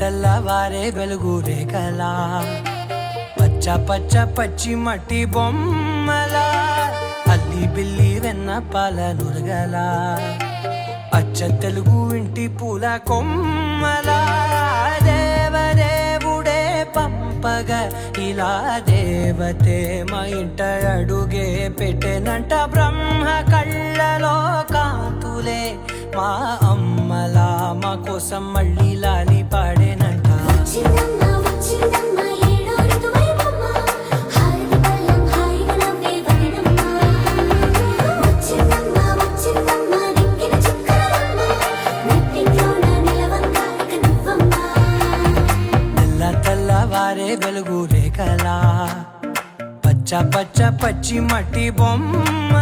తెల్లవారే వెలుగు రేఖలా పచ్చ పచ్చ పచ్చి మట్టి బొమ్మలా అల్లి బిల్లి వెన్న పాల నురగలా అచ్చ తెలుగు ఇంటి పూల కొమ్మలా దేవదేవుడే పంపగా ఇలా దేవతే మా ఇంట అడుగే పెట్టెనంట బ్రహ్మ కళ్ళలో కాంతులే మా అమ్మలా మా కోసం మళ్ళీ లాలి పాడేనంట తెల్లవారే వెలుగు రేఖలా పచ్చ పచ్చ పచ్చి మట్టి బొమ్మ